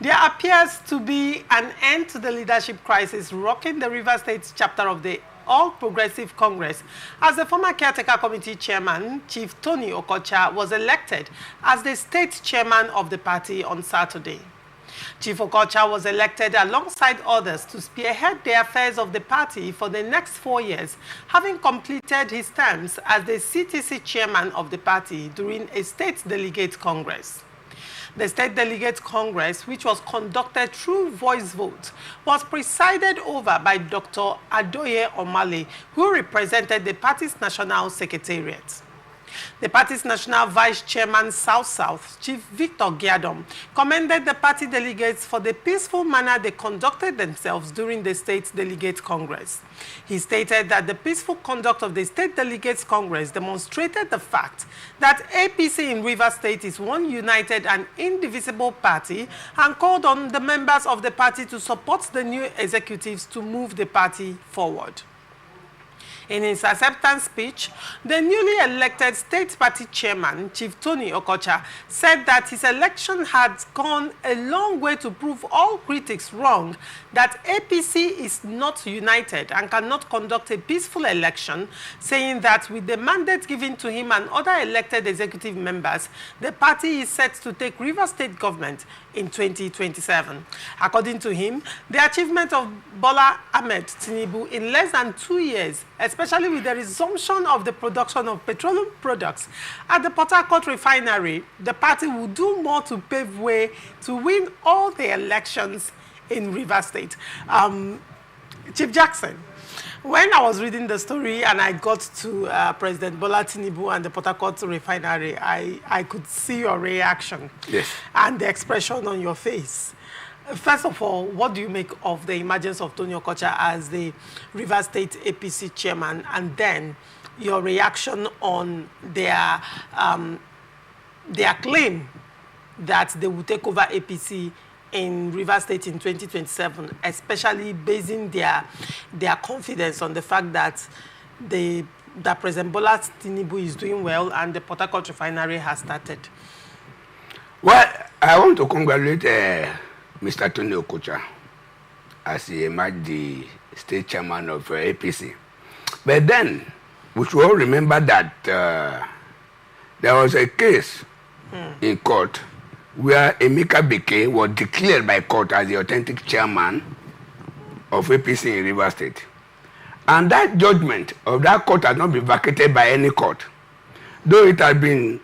There appears to be an end to the leadership crisis rocking the Rivers State chapter of the All Progressive Congress, as the former caretaker committee chairman, Chief Tony Okocha, was elected as the state chairman of the party on Saturday. Chief Okocha was elected alongside others to spearhead the affairs of the party for the next 4 years, having completed his terms as the CTC chairman of the party during a state delegate congress. The State Delegate Congress, which was conducted through voice vote, was presided over by Dr. Adoye Omale, who represented the party's national secretariat. The party's national vice chairman, South-South, Chief Victor Giadom, commended the party delegates for the peaceful manner they conducted themselves during the State Delegate Congress. He stated that the peaceful conduct of the State Delegates Congress demonstrated the fact that APC in Rivers State is one united and indivisible party, and called on the members of the party to support the new executives to move the party forward. In his acceptance speech, the newly elected state party chairman, Chief Tony Okocha, said that his election had gone a long way to prove all critics wrong, that APC is not united and cannot conduct a peaceful election, saying that with the mandate given to him and other elected executive members, the party is set to take Rivers State government in 2027. According to him, the achievement of Bola Ahmed Tinubu in less than 2 years, especially with the resumption of the production of petroleum products at the Port Harcourt refinery, the party will do more to pave way to win all the elections in Rivers State. Chief Jackson, when I was reading the story and I got to President Bola Tinubu and the Port Harcourt refinery, I could see your reaction. Yes. And the expression on your face. First of all, what do you make of the emergence of Tony Okocha as the Rivers State APC chairman, and then your reaction on their claim that they will take over APC in Rivers State in 2027, especially basing their confidence on the fact that that President Bola Tinubu is doing well and the Port Harcourt refinery has started? Well, I want to congratulate Mr. Tony Okocha as he emerged the state chairman of APC. But then, we should all remember that there was a case in court where Emeka Beke was declared by court as the authentic chairman of APC in Rivers State. And that judgment of that court has not been vacated by any court, though it has been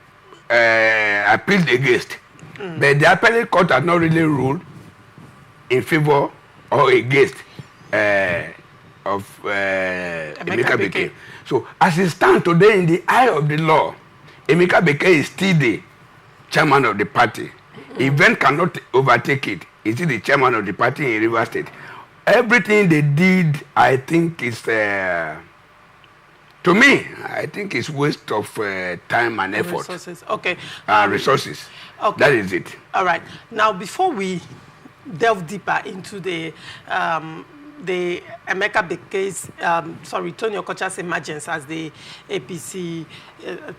appealed against. But the appellate court has not really ruled in favor or against of Emeka Beke. So as it stands today in the eye of the law, Emeka Beke is still the chairman of the party. Event cannot overtake it. He's still the chairman of the party in Rivers State. Everything they did, I think, is to me, I think it's waste of time and effort. Resources. Okay. Resources. Okay. That is it. All right. Now, before we delve deeper into the Emeka Beke's, Tony Okocha's emergence as the APC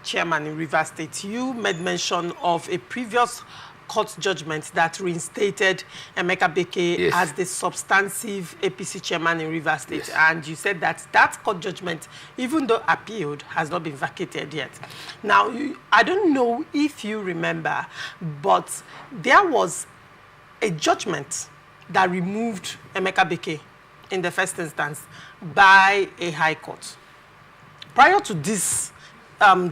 chairman in Rivers State, you made mention of a previous court judgment that reinstated Emeka Beke as the substantive APC chairman in Rivers State. Yes. And you said that that court judgment, even though appealed, has not been vacated yet. Now, I don't know if you remember, but there was a judgment that removed Emeka Beke in the first instance by a high court. Prior to this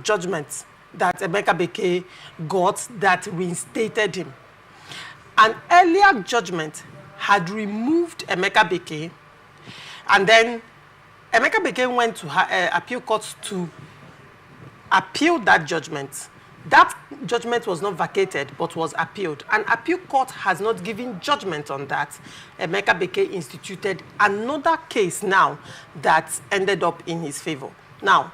judgment that Emeka Beke got that reinstated him, an earlier judgment had removed Emeka Beke, and then Emeka Beke went to appeal court to appeal that judgment. That judgment was not vacated, but was appealed. An appeal court has not given judgment on that. Emeka Beke instituted another case now that ended up in his favor. Now,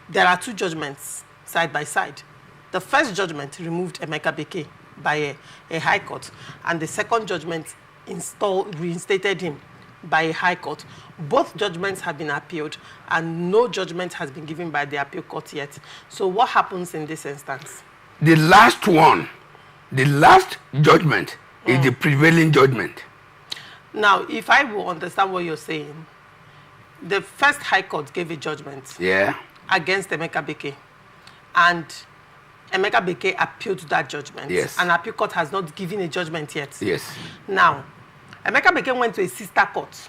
there are two judgments side by side. The first judgment removed Emeka Beke by a high court, and the second judgment reinstated him by a high court. Both judgments have been appealed, and no judgment has been given by the appeal court yet. So what happens in this instance? The last one, the last judgment is the prevailing judgment. Now, if I will understand what you're saying, the first High Court gave a judgment against Emeka Beke, and Emeka Beke appealed that judgment. Yes. And appeal court has not given a judgment yet. Yes. Now, Emeka Beke went to a sister court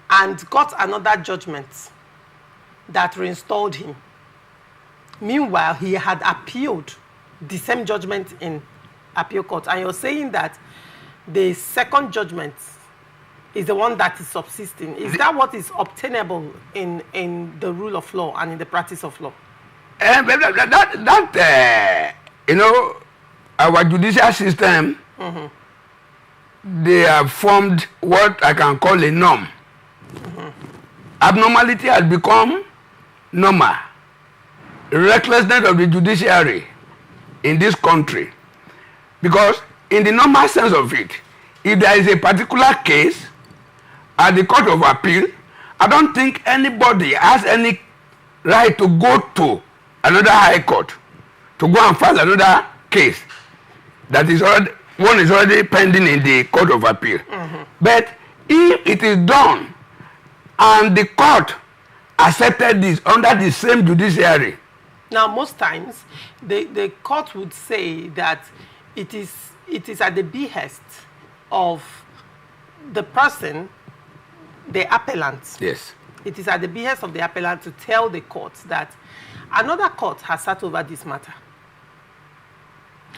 and got another judgment that reinstalled him. Meanwhile, he had appealed the same judgment in appeal court. And you're saying that the second judgment is the one that is subsisting. Is that what is obtainable in the rule of law and in the practice of law? You know, our judicial system, they have formed what I can call a norm. Abnormality has become normal. Recklessness of the judiciary in this country. Because in the normal sense of it, if there is a particular case at the Court of Appeal, I don't think anybody has any right to go to another High Court to go and file another case that is already pending in the Court of Appeal. But if it is done and the court accepted this under the same judiciary. Now, most times, the court would say that it is at the behest of the person, the appellant. Yes. It is at the behest of the appellant to tell the court that another court has sat over this matter.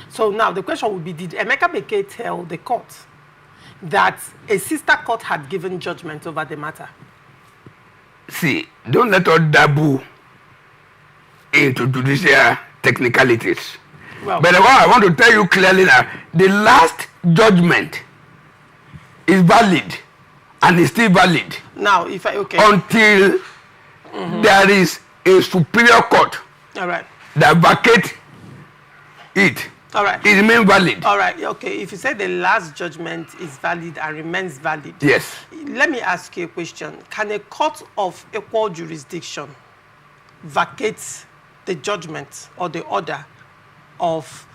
So now the question would be, did Emeka Beke tell the court that a sister court had given judgment over the matter? See, don't let us dabble into judicial technicalities. Well, but what I want to tell you clearly now, the last judgment is valid and is still valid. Now, if I, okay. Until there is a superior court that vacates it. All right. It remains valid. All right. Okay. If you say the last judgment is valid and remains valid. Yes. Let me ask you a question. Can a court of equal jurisdiction vacate the judgment or the order of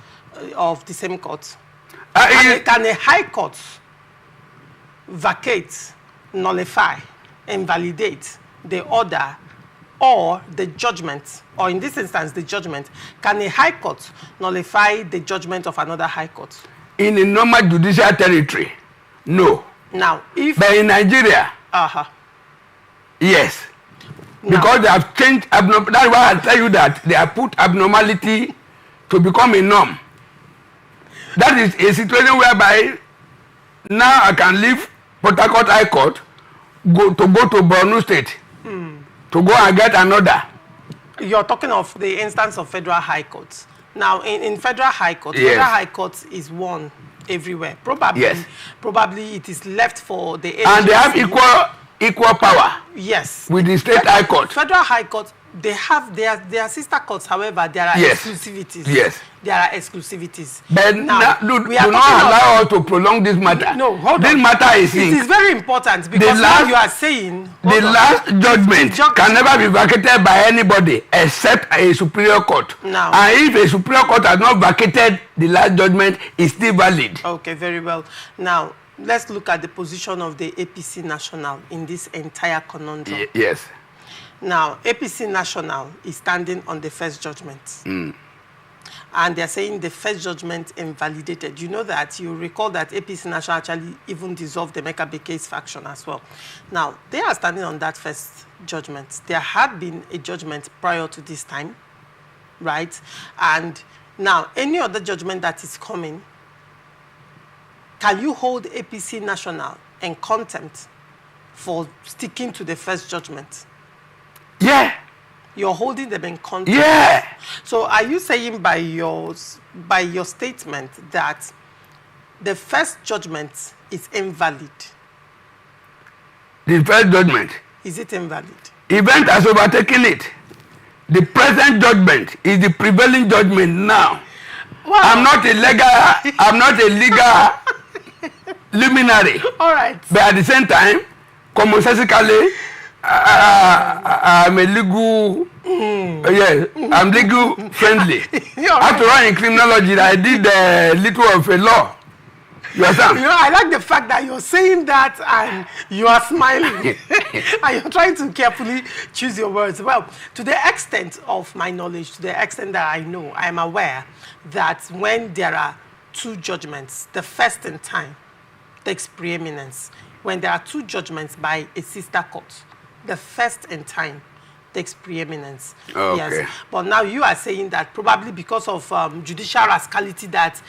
the same court? Can a High Court vacate, nullify, invalidate the order or the judgment, or in this instance, the judgment? Can a High Court nullify the judgment of another High Court? In a normal judicial territory, no. Now, if... But in Nigeria, yes. Now, because they have changed, that's why I tell you that they have put abnormality to become a norm. That is a situation whereby now I can leave Port Harcourt High Court, go to Borno State, to go and get another. You're talking of the instance of Federal High Court. Now, in Federal High Court, yes. Federal High Court is one everywhere. Probably, yes. Probably it is left for the agency. And they have equal power. Yes. With the state High Court. Federal High Court, they have their sister courts. However, there are yes. exclusivities. Yes. There are exclusivities. But now, do not allow us to prolong this matter. No, hold on. This matter is it is very important because now you are saying the last judgment can never be vacated by anybody except a superior court. Now, and if a superior court has not vacated the last judgment, it's still valid. Okay, very well. Now, let's look at the position of the APC National in this entire conundrum. Yes. Now, APC National is standing on the first judgment. And they're saying the first judgment invalidated. You know that, you recall that APC National actually even dissolved the Emeka Beke's faction as well. Now, they are standing on that first judgment. There had been a judgment prior to this time, right? And now, any other judgment that is coming, can you hold APC National in contempt for sticking to the first judgment? Yeah. You're holding them in contempt. Yeah. So are you saying by your statement that the first judgment is invalid? The first judgment. Is it invalid? Event has overtaken it. The present judgment is the prevailing judgment now. Wow. I'm not a legal luminary. All right. But at the same time, commonsensically, I'm a legal Yes, I'm legal friendly. After all, in criminology, I did a little of a law. You understand? You know, I like the fact that you're saying that and you are smiling and you're trying to carefully choose your words. Well, to the extent of my knowledge, to the extent that I know, I'm aware that when there are two judgments, the first in time takes preeminence. When there are two judgments by a sister court, the first in time takes preeminence. Okay. Yes. But now you are saying that probably because of judicial rascality that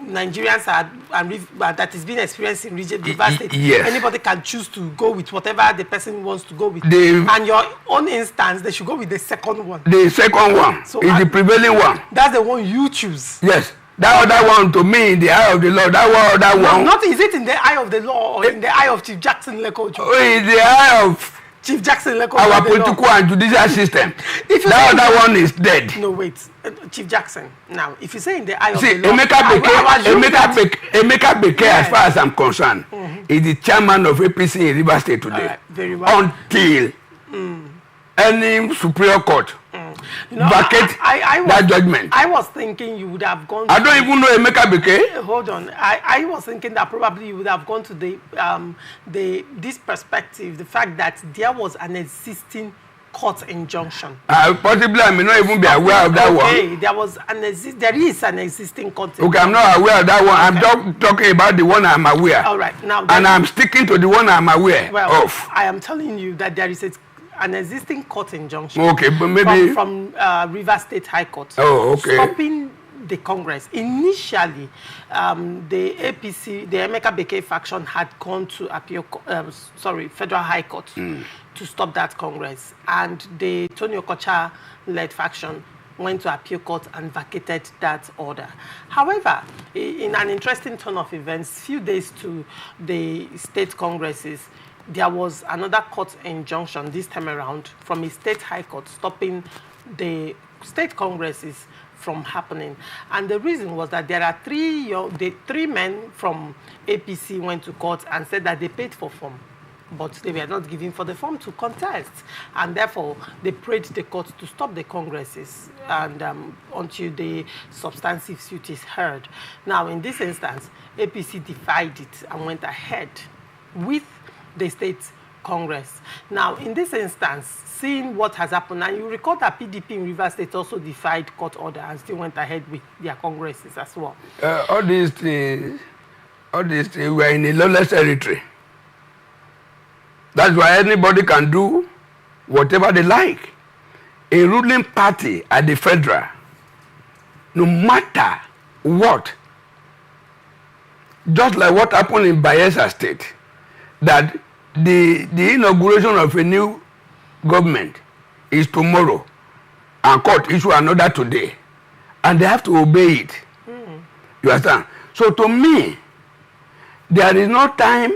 Nigerians are, that is being experienced in Rivers State, yes. Anybody can choose to go with whatever the person wants to go with. And your own instance, they should go with the second one. The second one is the prevailing one. That's the one you choose. Yes. That other one, to me, in the eye of the law, that one. Not is it in the eye of the law or in the eye of Chief Jackson Lekojo? In the eye of Chief Jackson Lekojo. Our political and judicial system. That other one is dead. No, wait. Chief Jackson. Now, if you say in the eye of the law... Emeka Beke, as far as I'm concerned, is the chairman of APC in Rivers State today. Right, very well. Until any superior court vacate that judgment. I was thinking you would have gone... I don't even know Emeka Beke. Hold on. I was thinking that probably you would have gone to this perspective, the fact that there was an existing court injunction. Possibly I may not even be aware of that one. Okay, there is an existing court injunction. Okay, I'm not aware of that one. I'm just talking about the one I'm aware. All right. Now, and I'm sticking to the one I'm aware of. I am telling you that there is an existing court injunction. Okay, but maybe from Rivers State High Court. Oh, okay. Stopping the Congress. Initially, the APC, the Emeka Beke faction had gone to Federal High Court to stop that Congress, and the Tony Okocha led faction went to appeal court and vacated that order. However, in an interesting turn of events, few days to the state congresses, there was another court injunction this time around from a state high court stopping the state congresses from happening. And the reason was that there are three men from APC went to court and said that they paid for form, but they were not given for the form to contest. And therefore, they prayed the court to stop the congresses and until the substantive suit is heard. Now, in this instance, APC defied it and went ahead with the state Congress. Now, in this instance, seeing what has happened, and you recall that PDP in Rivers State also defied court order and still went ahead with their congresses as well. All these things, we are in a lawless territory. That's why anybody can do whatever they like. A ruling party at the federal, no matter what, just like what happened in Bayelsa State, that the inauguration of a new government is tomorrow and court issue another today, and they have to obey it. You understand? So to me, there is no time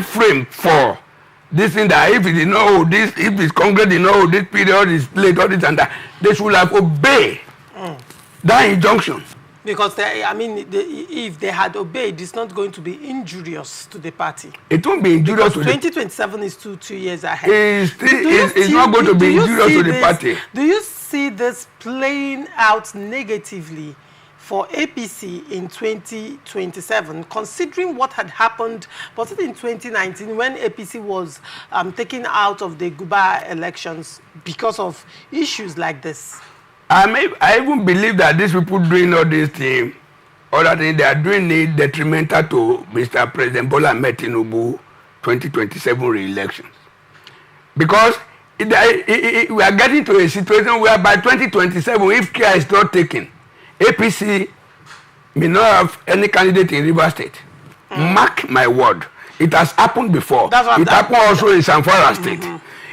frame for this thing, that if it is not this, if this Congress did not hold this period is late, all this and that, they should have obeyed that injunction. Because if they had obeyed, it's not going to be injurious to the party. It won't be injurious to the party. 2027 is two years ahead. It's not going to be injurious to the party. Do you see this playing out negatively for APC in 2027, considering what had happened, was it in 2019 when APC was taken out of the Guba elections because of issues like this? I even believe that these people doing all these things, all that thing, they are doing it detrimental to Mr. President Bola Ahmed Tinubu 2027 re-elections. Because we are getting to a situation where by 2027, if care is not taken, APC may not have any candidate in Rivers State. Mark my word. It has happened before. It happened also in Zamfara State.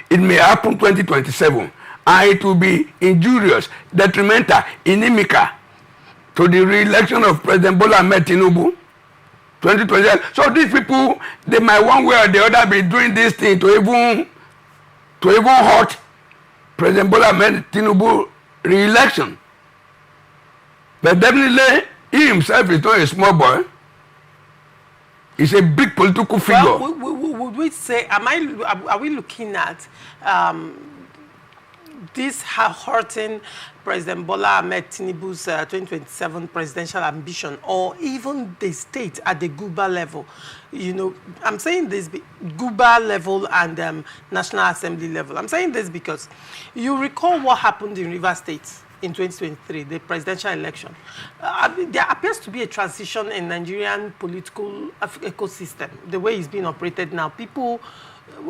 It may happen 2027. And it will be injurious, detrimental, inimical to the re-election of President Bola Ahmed Tinubu 2027. So these people, they might one way or the other be doing this thing to even hurt President Bola Ahmed Tinubu re-election. But definitely, he himself is not a small boy. He's a big political figure. Well, would we say, are we looking at this hurting President Bola Ahmed Tinubu's 2027 presidential ambition, or even the state at the Guba level? You know, I'm saying this Guba level and National Assembly level. I'm saying this because you recall what happened in Rivers State in 2023, the presidential election. There appears to be a transition in Nigerian political ecosystem, the way it's being operated now. People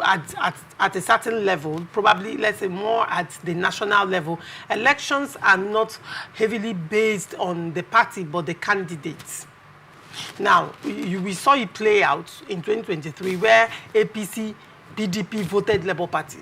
at a certain level, probably, let's say, more at the national level, elections are not heavily based on the party, but the candidates. Now, we saw it play out in 2023, where APC, PDP voted Labour Party.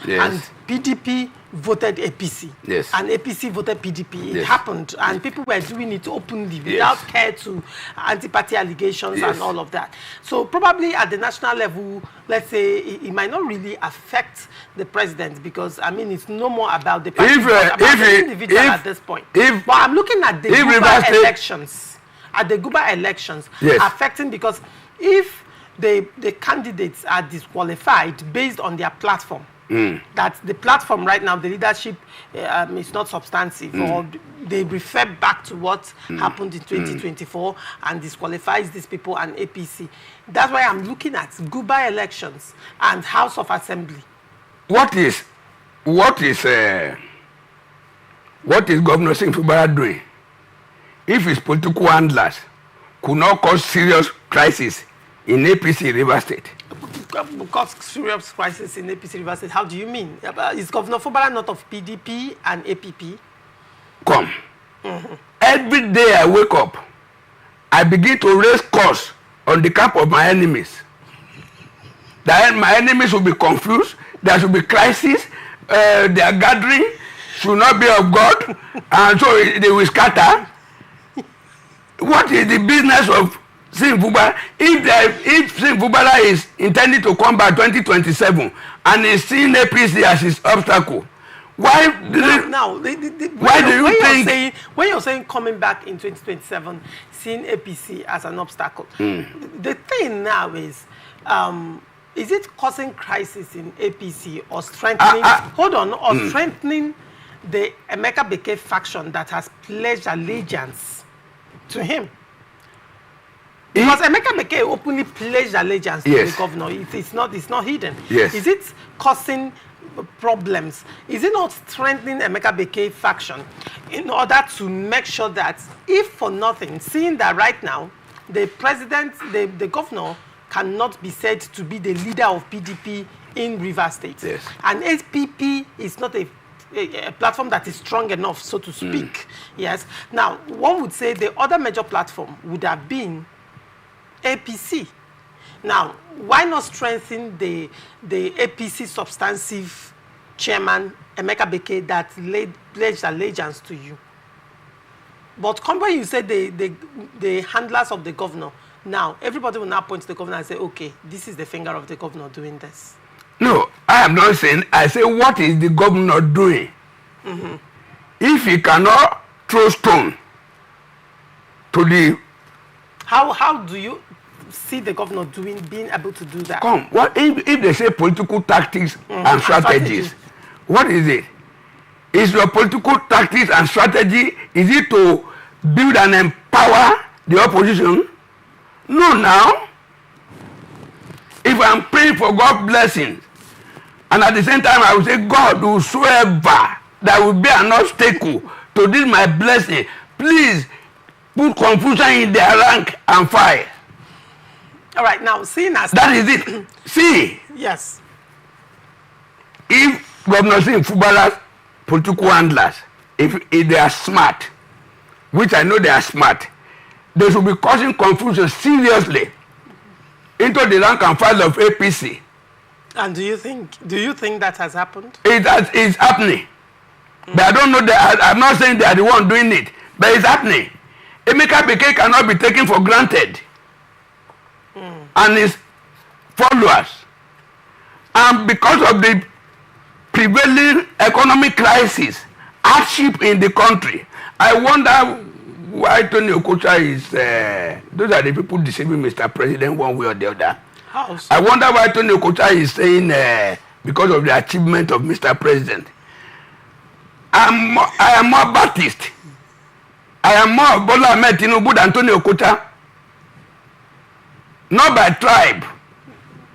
Yes. And PDP voted APC. Yes. And APC voted PDP. It Yes. happened, and people were doing it openly without care to anti-party allegations and all of that. So probably at the national level, let's say, it might not really affect the president, because, I mean, it's no more about the party, but about the individual at this point. But I'm looking at the Guba elections. At the Guba elections, affecting, because if the candidates are disqualified based on their platform, that the platform right now, the leadership is not substantive, or they refer back to what happened in 2024 and disqualifies these people and APC. That's why I'm looking at Guba elections and House of Assembly. What is Governor Singh Fubara doing? If his political handlers could not cause serious crisis in APC River State? Because serious crisis in APC River State, how do you mean? Is Governor Fubara not of PDP and APP? Come. Every day I wake up, I begin to raise calls on the camp of my enemies. Then my enemies will be confused. There should be crisis. Their gathering should not be of God, and so they will scatter. What is the business of Singh Fubara? If Singh Fubara is intending to come back 2027 and is seeing APC as his obstacle, why do you think? When you're saying coming back in 2027, seeing APC as an obstacle, the thing now is it causing crisis in APC or strengthening? Or strengthening the Emeka Beke faction that has pledged allegiance to him? Because Emeka Beke openly pledged allegiance to the governor. It's not hidden. Yes. Is it causing problems? Is it not strengthening Emeka Beke faction in order to make sure that, if for nothing, seeing that right now the president, the governor, cannot be said to be the leader of PDP in Rivers State, and SPP is not a platform that is strong enough, so to speak. Yes. Now, one would say the other major platform would have been APC. Now, why not strengthen the APC substantive chairman, Emeka Beke, that pledged allegiance to you? But come when you say the handlers of the governor, now everybody will now point to the governor and say, okay, this is the finger of the governor doing this. No, I am not saying. I say, what is the governor doing? If he cannot throw stone to the... How do you see the governor being able to do that? Come, what if they say political tactics and strategies? What is it? Is your political tactics and strategy, is it to build and empower the opposition? No, now. If I'm praying for God's blessings, and at the same time I will say, God, whosoever that will be an obstacle to this my blessing, please put confusion in their rank and file. All right, now, seeing as that is it. See. Yes. If Governor Singh Fubara's political handlers, if they are smart, which I know they are smart, they should be causing confusion seriously into the rank and file of APC. And do you think that has happened? It's happening. But I don't know that. I'm not saying they are the one doing it, but it's happening. Emeka Beke cannot be taken for granted. And his followers. And because of the prevailing economic crisis, hardship in the country, I wonder why Tony Okocha is, those are the people deceiving Mr. President one way or the other. How so? I wonder why Tony Okocha is saying because of the achievement of Mr. President. I am more Baptist. I am more Bola Ahmed Tinubu than Tony Okocha. Not by tribe,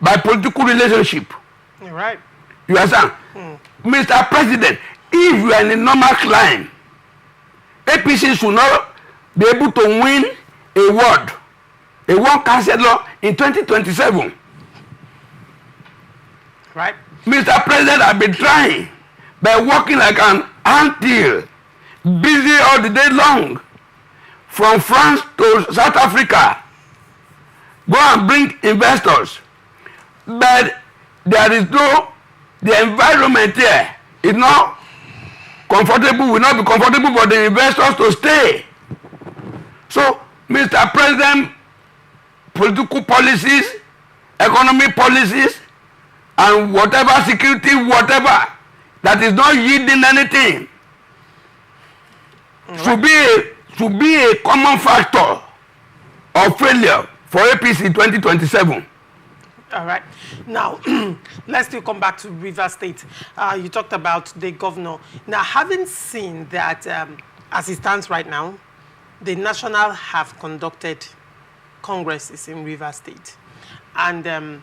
by political relationship. You're right. You understand? Mr. President, if you are in a normal climb, APC should not be able to win a ward councillor in 2027. Right. Mr. President has been trying by working like an anthill, busy all the day long, from France to South Africa. Go and bring investors. But there is the environment here is not comfortable, will not be comfortable for the investors to stay. So, Mr. President, political policies, economic policies, and whatever security, whatever, that is not yielding anything, should be a common factor of failure for APC 2027. All right. Now, let's still come back to Rivers State. You talked about the governor. Now, having seen that, as it stands right now, the National have conducted congresses in Rivers State. And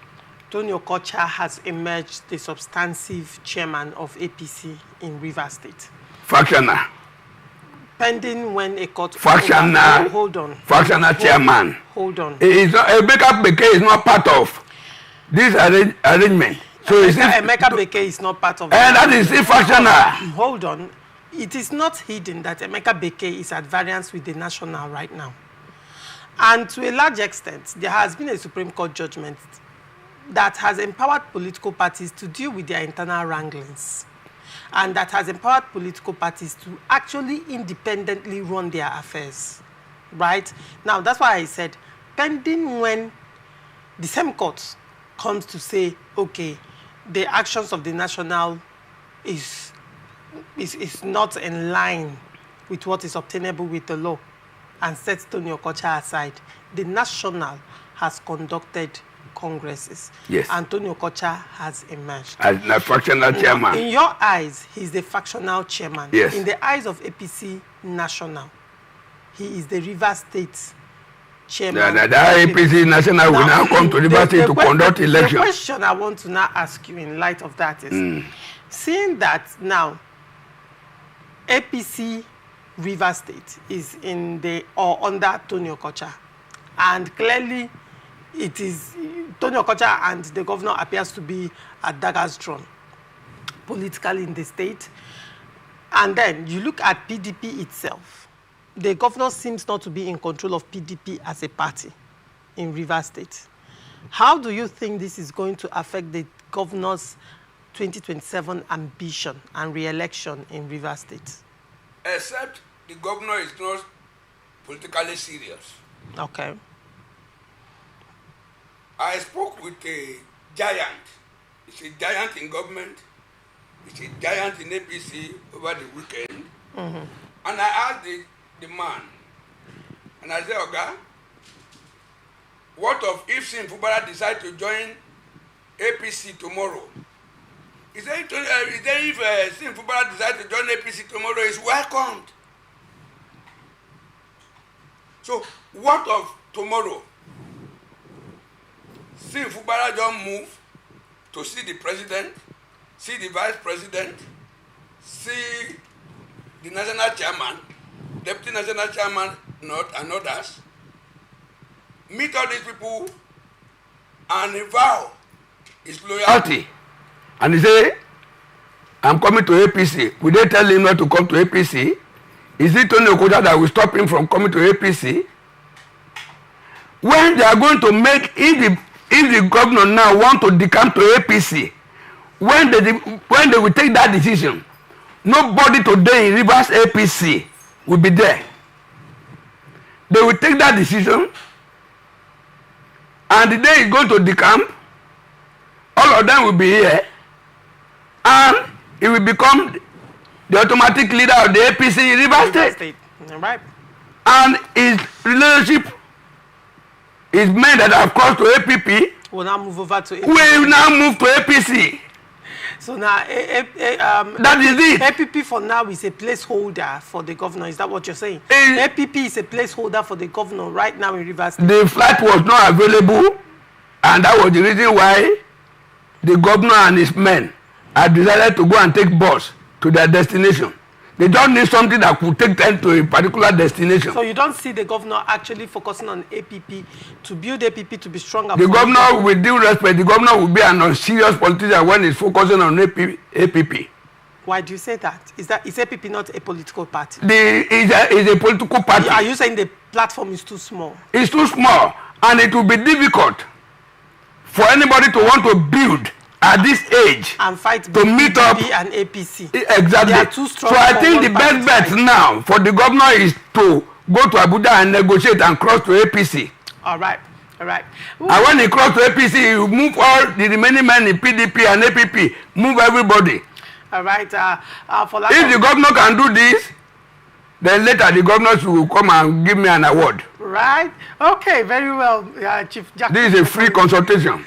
Tony Okocha has emerged the substantive chairman of APC in Rivers State. Fractional. Pending when a court... Fractional. Hold on. Fractional chairman. Hold on. Emeka Beke is not part of this arrangement. So Emeka Beke is not part of and that is fractional. Hold on. It is not hidden that Emeka Beke is at variance with the National right now. And to a large extent, there has been a Supreme Court judgment that has empowered political parties to deal with their internal wranglings, and that has empowered political parties to actually independently run their affairs, right? Now, that's why I said, pending when the same court comes to say, okay, the actions of the National is not in line with what is obtainable with the law, and sets Tony Okocha aside, the National has conducted congresses. Yes. And Tony Okocha has emerged. As the fractional chairman. In your eyes, he's the factional chairman. Yes. In the eyes of APC National, he is the Rivers State chairman. The APC National will now come to Rivers State to conduct elections. The question I want to now ask you in light of that is, seeing that now APC Rivers State is in the or under Tony Okocha, and clearly it is Tony Okocha and the governor appears to be at daggers drawn politically in the state. And then you look at PDP itself. The governor seems not to be in control of PDP as a party in Rivers State. How do you think this is going to affect the governor's 2027 ambition and re-election in Rivers State? Except the governor is not politically serious. Okay. I spoke with a giant. It's a giant in government. It's a giant in APC over the weekend. And I asked the man, and I said, Oga, what of if Sim Fubara decide to join APC tomorrow? He said, if Sim Fubara decide to join APC tomorrow, he's welcomed. So, what of tomorrow? Sim Fubara just move to see the president, see the vice president, see the national chairman, deputy national chairman, and others, meet all these people and vow his loyalty. And he say, I'm coming to APC. Will they tell him not to come to APC? Is it Tony Okocha that will stop him from coming to APC? When they are going to make, if the governor now want to decamp to APC, when they will take that decision, nobody today in Rivers APC will be there. They will take that decision, and the day it's going to decamp, all of them will be here, and it will become the automatic leader of the APC in Rivers State. Right. and his relationship, his men that have crossed to APP, will now move over to APC. Will now move to APC. So now, that is it. APP for now is a placeholder for the governor. Is that what you're saying? APP is a placeholder for the governor right now in Rivers State. The flight was not available, and that was the reason why the governor and his men had decided to go and take bus to their destination. They don't need something that could take them to a particular destination. So you don't see the governor actually focusing on APP to build APP to be stronger? The governor, with due respect, the governor will be an unserious politician when he's focusing on APP. Why do you say that? Is APP not a political party? It's a political party. Are you saying the platform is too small? It's too small, and it will be difficult for anybody to want to build at this age and fight to meet up and APC. Exactly. They are too strong. So I think the best bet now for the governor is to go to Abuja and negotiate and cross to APC. All right. All right. And when he cross to APC, you move all the remaining men in PDP and APP. Move everybody. All right. If the governor can do this, then later the governors will come and give me an award. Right. Okay. Very well, Chief Jack. This is a free consultation.